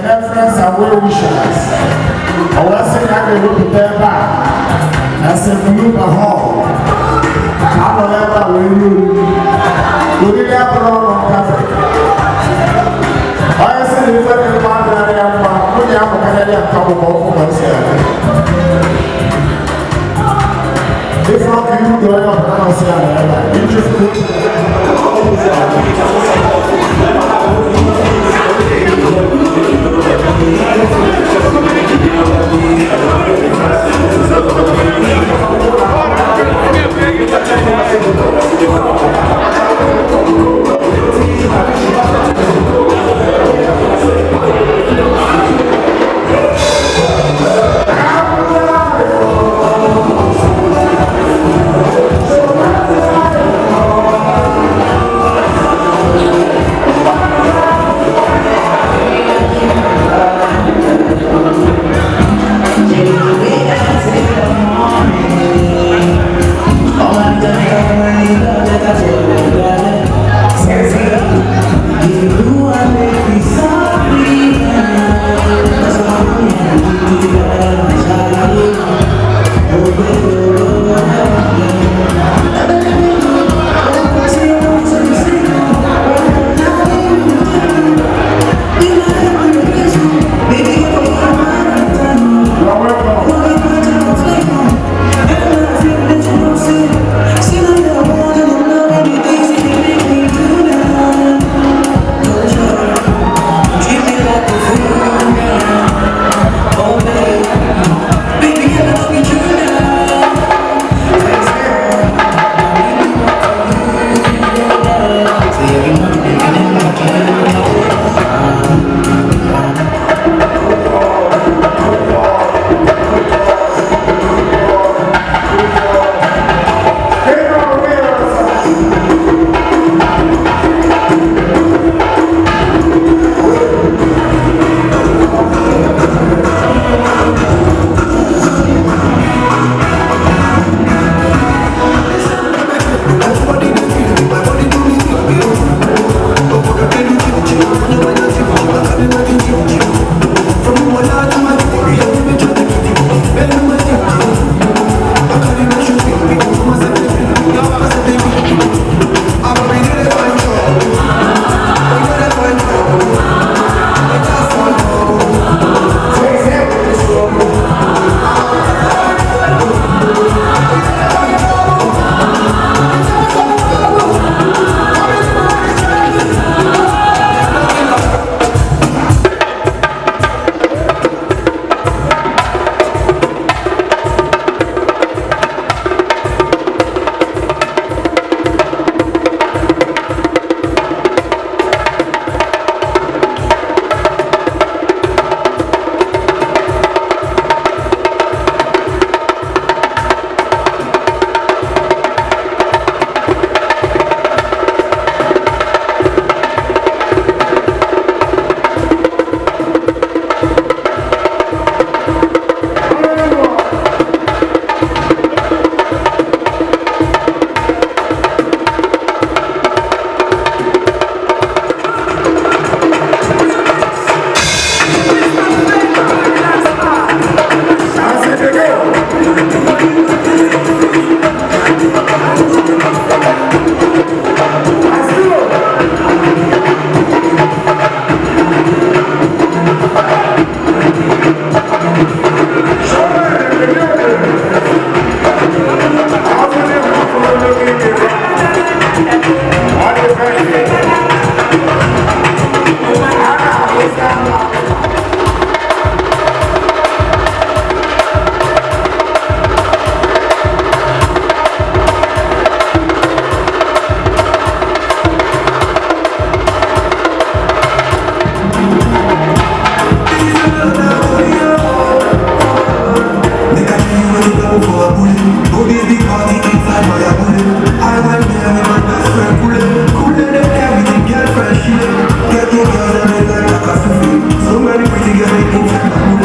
reference and well wishers. I was saying I can look at back. I said, look at home. I don't ever will you. You didn't have a problem cafe. I said, if I can find that I am, put the apple Canadian couple of myself. If not, you go up and I'll say, you just So many pretty girls,